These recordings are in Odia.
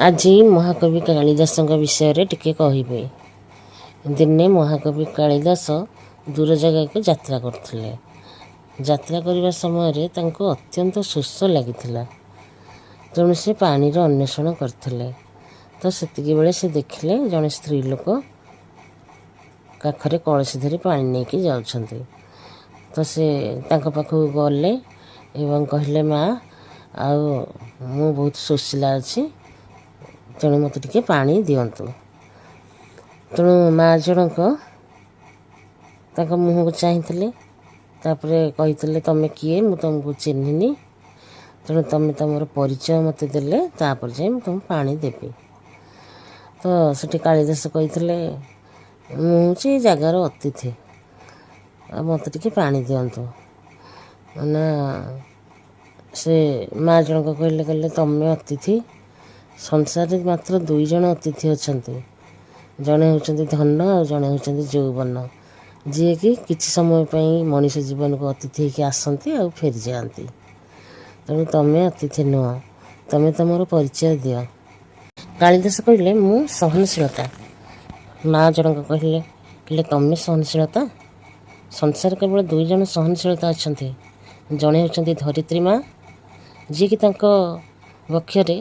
ଆଜି ମହାକବି କାଳିଦାସଙ୍କ ବିଷୟରେ ଟିକେ କହିବି। ଦିନେ ମହାକବି କାଳିଦାସ ଦୂର ଜାଗାକୁ ଯାତ୍ରା କରୁଥିଲେ। ଯାତ୍ରା କରିବା ସମୟରେ ତାଙ୍କୁ ଅତ୍ୟନ୍ତ ଶୋଷ ଲାଗିଥିଲା। ତେଣୁ ସେ ପାଣିର ଅନ୍ୱେଷଣ କରିଥିଲେ। ତ ସେତିକି ବେଳେ ସେ ଦେଖିଲେ ଜଣେ ସ୍ତ୍ରୀ ଲୋକ କାଖରେ କଳସି ଧରି ପାଣି ନେଇକି ଯାଉଛନ୍ତି। ତ ସେ ତାଙ୍କ ପାଖକୁ ଗଲେ ଏବଂ କହିଲେ, ମା' ଆଉ ମୁଁ ବହୁତ ଶୋଷିଲା ଅଛି, ତେଣୁ ମୋତେ ଟିକେ ପାଣି ଦିଅନ୍ତୁ। ତେଣୁ ମା' ଜଣକ ତାଙ୍କ ମୁହଁକୁ ଚାହିଁଥିଲେ। ତାପରେ କହିଥିଲେ, ତମେ କିଏ? ମୁଁ ତୁମକୁ ଚିହ୍ନିନି। ତେଣୁ ତମେ ତୁମର ପରିଚୟ ମୋତେ ଦେଲେ ତାପରେ ଯାଇ ମୁଁ ତୁମକୁ ପାଣି ଦେବି। ତ ସେଠି କାଳିଦାସ କହିଥିଲେ, ମୁଁ ହେଉଛି ଏ ଜାଗାର ଅତିଥି, ଆଉ ମୋତେ ଟିକେ ପାଣି ଦିଅନ୍ତୁ। ନା ସେ ମା' ଜଣକ କହିଲେ ତମେ ଅତିଥି? ସଂସାରରେ ମାତ୍ର 2 ଜଣ ଅତିଥି ଅଛନ୍ତି। ଜଣେ ହେଉଛନ୍ତି ଧନ ଆଉ ଜଣେ ହେଉଛନ୍ତି ଯୌବନ, ଯିଏକି କିଛି ସମୟ ପାଇଁ ମଣିଷ ଜୀବନକୁ ଅତିଥି ହେଇକି ଆସନ୍ତି ଆଉ ଫେରିଯାଆନ୍ତି। ତେଣୁ ତମେ ଅତିଥି ନୁହଁ, ତମେ ତୁମର ପରିଚୟ ଦିଅ। କାଳିଦାସ କହିଲେ, ମୁଁ ସହନଶୀଳତା। ମା' ଜଣକ କହିଲେ ତମେ ସହନଶୀଳତା? ସଂସାର କେବଳ 2 ଜଣ ସହନଶୀଳତା ଅଛନ୍ତି। ଜଣେ ହେଉଛନ୍ତି ଧରିତ୍ରୀ ମା', ଯିଏକି ତାଙ୍କ ବକ୍ଷରେ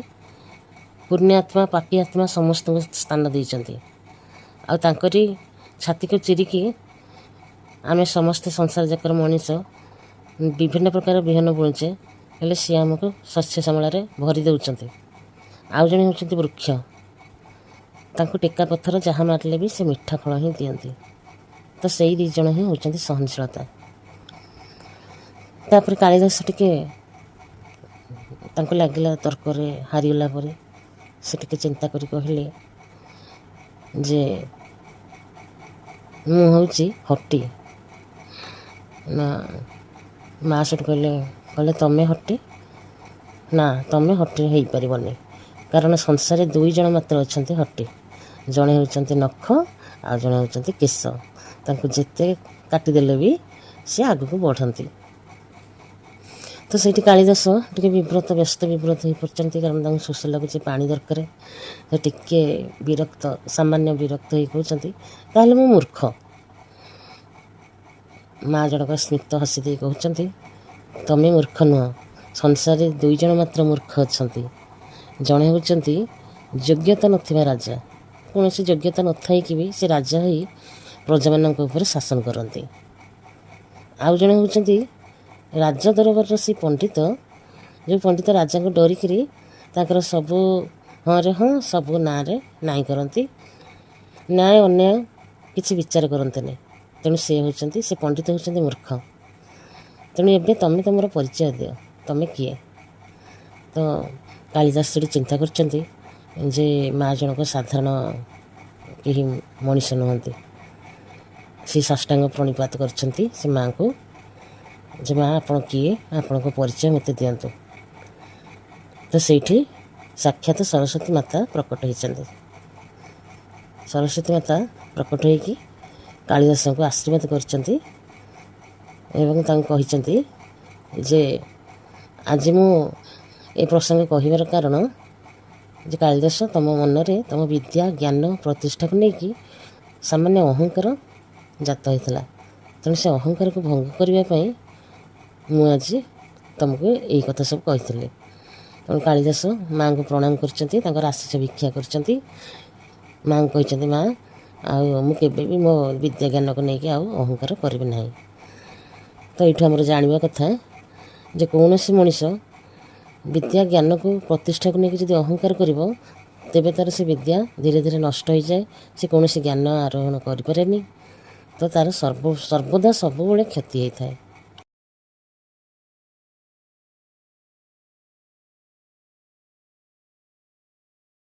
ପୁଣ୍ୟାତ୍ମା ପାପୀ ଆତ୍ମା ସମସ୍ତଙ୍କୁ ସ୍ଥାନ ଦେଇଛନ୍ତି। ଆଉ ତାଙ୍କରି ଛାତିକୁ ଚିରିକି ଆମେ ସମସ୍ତେ ସଂସାର ଯାକର ମଣିଷ ବିଭିନ୍ନ ପ୍ରକାର ବିହନ ବୁଣୁଛେ, ହେଲେ ସିଏ ଆମକୁ ଶସ୍ୟ ଶ୍ୟାମଳାରେ ଭରି ଦେଉଛନ୍ତି। ଆଉ ଜଣେ ହେଉଛନ୍ତି ବୃକ୍ଷ, ତାଙ୍କୁ ଟେକା ପଥର ଯାହା ମାରିଲେ ବି ସେ ମିଠା ଫଳ ହିଁ ଦିଅନ୍ତି। ତ ସେଇ 2 ଜଣ ହିଁ ହେଉଛନ୍ତି ସହନଶୀଳତା। ତାପରେ କାଳିଦାସ ଟିକେ ତାଙ୍କୁ ଲାଗିଲା ତର୍କରେ ହାରିଗଲା ପରେ ସେ ଟିକେ ଚିନ୍ତା କରି କହିଲେ ଯେ ମୁଁ ହେଉଛି ହଟି। ନା ମା' ସେଠୁ କହିଲେ ତମେ ହଟି? ନା, ତମେ ହଟି ହେଇପାରିବନି, କାରଣ ସଂସାରରେ 2 ଜଣ ମାତ୍ର ଅଛନ୍ତି ହଟି। ଜଣେ ହେଉଛନ୍ତି ନଖ ଆଉ ଜଣେ ହେଉଛନ୍ତି କେଶ। ତାଙ୍କୁ ଯେତେ କାଟିଦେଲେ ବି ସେ ଆଗକୁ ବଢ଼ନ୍ତି। ତ ସେଇଠି କାଳିଦାସ ଟିକେ ବ୍ୟସ୍ତ ବିବ୍ରତ ହୋଇପଡ଼ିଛନ୍ତି, କାରଣ ତାଙ୍କୁ ଶୋଷ ଲାଗୁଛି, ପାଣି ଦରକାର। ସେ ଟିକେ ସାମାନ୍ୟ ବିରକ୍ତ ହୋଇ କହୁଛନ୍ତି, ତାହେଲେ ମୁଁ ମୂର୍ଖ। ମା' ଜଣକ ସ୍ମିତ ହସି ଦେଇ କହୁଛନ୍ତି, ତମେ ମୂର୍ଖ ନୁହଁ, ସଂସାରରେ 2 ଜଣ ମାତ୍ର ମୂର୍ଖ ଅଛନ୍ତି। ଜଣେ ହେଉଛନ୍ତି ଯୋଗ୍ୟତା ନଥିବା ରାଜା, କୌଣସି ଯୋଗ୍ୟତା ନଥାଇକି ବି ସେ ରାଜା ହୋଇ ପ୍ରଜାମାନଙ୍କ ଉପରେ ଶାସନ କରନ୍ତି। ଆଉ ଜଣେ ହେଉଛନ୍ତି ରାଜ ଦରବାରର ସେ ପଣ୍ଡିତ, ଯେଉଁ ପଣ୍ଡିତ ରାଜାଙ୍କୁ ଡରିକିରି ତାଙ୍କର ସବୁ ହଁରେ ହଁ ସବୁ ନାଁରେ ନାଇଁ କରନ୍ତି, ନ୍ୟାୟ ଅନ୍ୟାୟ କିଛି ବିଚାର କରନ୍ତିନି। ତେଣୁ ସେ ପଣ୍ଡିତ ହେଉଛନ୍ତି ମୂର୍ଖ। ତେଣୁ ଏବେ ତମେ ତୁମର ପରିଚୟ ଦିଅ, ତମେ କିଏ? ତ କାଳିଦାସ ସେଠି ଚିନ୍ତା କରିଛନ୍ତି ଯେ ମା' ଜଣକ ସାଧାରଣ କେହି ମଣିଷ ନୁହନ୍ତି। ସେ ସାଷ୍ଟାଙ୍ଗ ପ୍ରଣିପାତ କରିଛନ୍ତି ସେ ମା'ଙ୍କୁ, ଯେ ମା' ଆପଣ କିଏ? ଆପଣଙ୍କ ପରିଚୟ ମୋତେ ଦିଅନ୍ତୁ। ତ ସେଇଠି ସାକ୍ଷାତ ସରସ୍ୱତୀ ମାତା ପ୍ରକଟ ହୋଇଛନ୍ତି। ସରସ୍ୱତୀ ମାତା ପ୍ରକଟ ହୋଇକି କାଳିଦାସଙ୍କୁ ଆଶୀର୍ବାଦ କରିଛନ୍ତି ଏବଂ ତାଙ୍କୁ କହିଛନ୍ତି ଯେ ଆଜି ମୁଁ ଏ ପ୍ରସଙ୍ଗ କହିବାର କାରଣ ଯେ କାଳିଦାସ, ତୁମ ମନରେ ତୁମ ବିଦ୍ୟା ଜ୍ଞାନ ପ୍ରତିଷ୍ଠାକୁ ନେଇକି ସାମାନ୍ୟ ଅହଙ୍କାର ଜାତ ହୋଇଥିଲା। ତେଣୁ ସେ ଅହଙ୍କାରକୁ ଭଙ୍ଗ କରିବା ପାଇଁ ମୁଁ ଆଜି ତୁମକୁ ଏଇ କଥା ସବୁ କହିଥିଲି। ତେଣୁ କାଳିଦାସ ମା'ଙ୍କୁ ପ୍ରଣାମ କରିଛନ୍ତି, ତାଙ୍କର ଆଶୀଷ ଭିକ୍ଷା କରିଛନ୍ତି। ମା'ଙ୍କୁ କହିଛନ୍ତି, ମା' ଆଉ ମୁଁ କେବେ ବି ମୋ ବିଦ୍ୟା ଜ୍ଞାନକୁ ନେଇକି ଆଉ ଅହଙ୍କାର କରିବି ନାହିଁ। ତ ଏଇଠୁ ଆମର ଜାଣିବା କଥା ଯେ କୌଣସି ମଣିଷ ବିଦ୍ୟା ଜ୍ଞାନକୁ ପ୍ରତିଷ୍ଠାକୁ ନେଇକି ଯଦି ଅହଙ୍କାର କରିବ, ତେବେ ତା'ର ସେ ବିଦ୍ୟା ଧୀରେ ଧୀରେ ନଷ୍ଟ ହୋଇଯାଏ। ସେ କୌଣସି ଜ୍ଞାନ ଆରୋହଣ କରିପାରେନି। ତ ତା'ର ସର୍ବଦା ସବୁବେଳେ କ୍ଷତି ହୋଇଥାଏ।